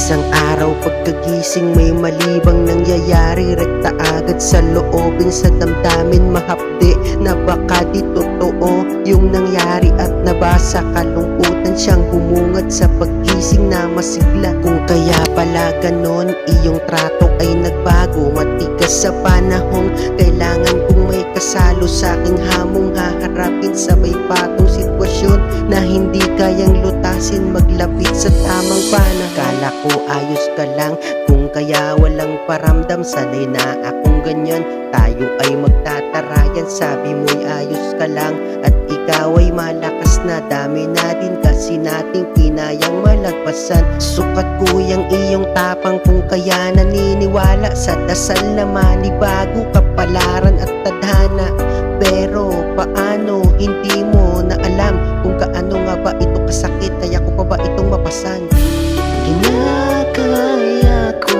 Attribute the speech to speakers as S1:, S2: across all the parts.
S1: Isang araw pagkagising may malibang nangyayari, rekta agad sa loobin, sa damdamin mahapdi na baka di totoo yung nangyari at nabasa. Kalungkutan siyang bumungad sa paggising na masigla. Kung kaya pala ganon, iyong trato ay nagbago. Matigas sa panahong kailangan kong may kasalo sa aking hamong haharapin. Sabay patong sitwasyon na hindi kayang lutasin, maglapit sa tamang panahon. Kala ko ayos ka lang, kung kaya walang paramdam. Sanay na akong ganyan, tayo ay magtatarayan. Sabi mo'y ayos ka lang at ikaw ay malakas na. Dami na din kasi nating kinayang malagpasan. Sukat ko yung iyong tapang, kung kaya naniniwala sa dasal na manibago kapalaran at tadhana. Pero paano hindi mo na alam kung kaano nga ba ito kasakit? Kaya ko pa ba itong mapasan? Kinakaya ko,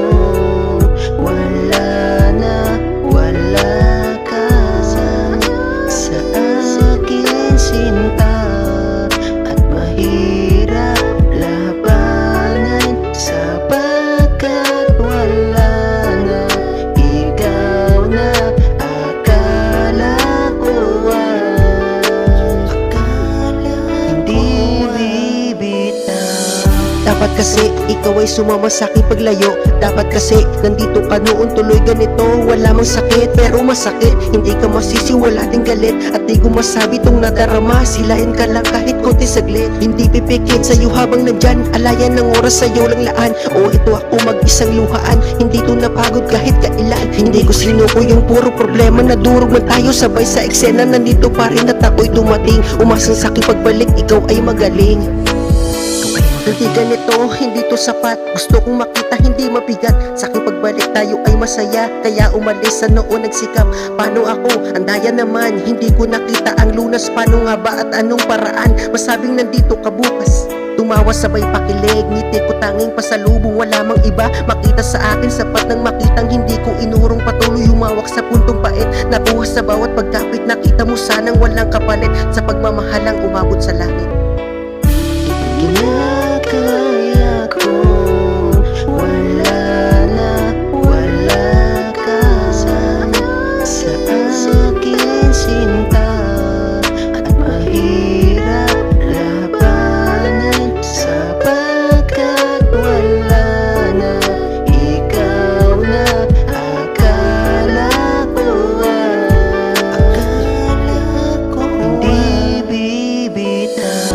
S1: wala na, wala ka sa akin sinta. At mahirap labanan sapagkat wala na, ikaw na akala ko hindi bibitaw. Dapat kasi ikaw ay sumama sa aking paglayo. Dapat kasi nandito ka noon, tuloy ganito. Wala mang sakit pero masakit, hindi ka masisi, wala ding galit. At di ko masabi tong nadarama, silayan ka lang kahit konti saglit. Hindi pipikit sa'yo habang nandyan, alayan ng oras sa'yo lang laan. O ito ako mag-isang luhaan, hindi to napagod kahit kailan. Hindi ko sinuko yung puro problema, nadurog man tayo sabay sa eksena. Nandito pa rin at ako'y dumating, umasang sa aking pagbalik, ikaw ay magaling. Hindi ganito, hindi to sapat. Gusto kong makita, hindi mabigat. Sa aking pagbalik tayo ay masaya, kaya umalis sa noon nagsikap. Paano ako? Andaya naman, hindi ko nakita ang lunas. Paano nga ba at anong paraan? Masabing nandito ka bukas. Tumawa sabay pakilig, ngiti ko tanging pasalubong. Wala mang iba makita sa akin, sapat ng makitang hindi ko inurong. Patuloy humawak sa puntong pait, nakuha sa bawat pagkapit. Nakita mo sanang walang kapalit, sa pagmamahalang umabot sa langit. Kinakaya ko, wala na, wala ka sa akin sinta. At mahirap labanan sapagkat wala na, ikaw na akala ko hindi bibitaw.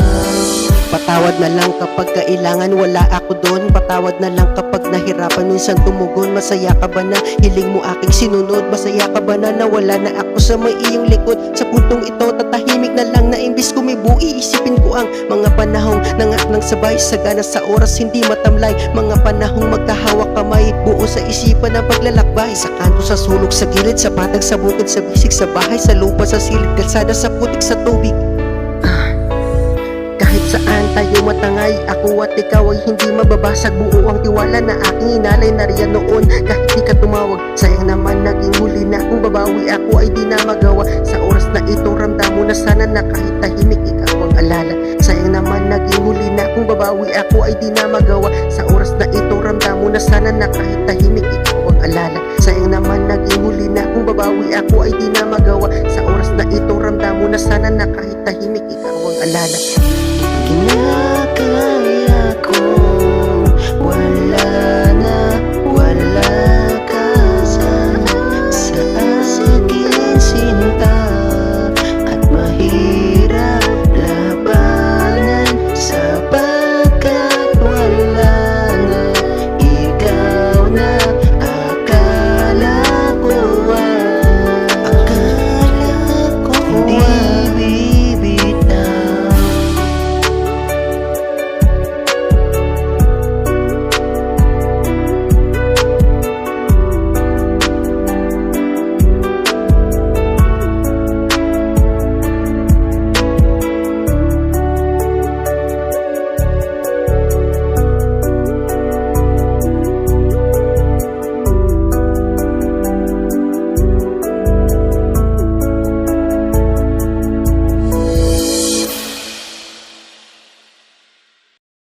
S1: Patawad na lang kapag kailangan, wala ako doon. Patawad na lang kapag nahirapan, minsan tumugon. Masaya ka ba na hiling mo aking sinunod? Masaya ka ba na nawala na ako sa may iyong likod? Sa puntong ito tatahimik na lang, na imbis ko may buo, isipin ko ang mga panahong nangat ng sabay. Sagana sa oras hindi matamlay, mga panahong magkahawak kamay. Buo sa isipan ng paglalakbay, sa kanto, sa sulok, sa gilid, sa patag, sa bukid, sa bisig, sa bahay, sa lupa, sa silid, kalsada, sa putik, sa tubig. Kahit saan tayo matangay, ako at ikaw ay hindi mababasag. Buo ang tiwala na aking inalay, nariyan noon kahit di ka tumawag. Sayang naman naging huli na, kung babawi ako ay di na magawa. Sa oras na ito ramdam mo na sana na kahit tahimik ikaw ang alala. Sayang naman naging huli na, kung babawi ako ay di na magawa. Sa oras na ito ramdam mo na sana na kahit tahimik ikaw ang alala. Sayang naman naging huli na, kung babawi ako ay di na magawa. Sa oras na ito ramdam mo na sana na kahit tahimik ikaw ang alala.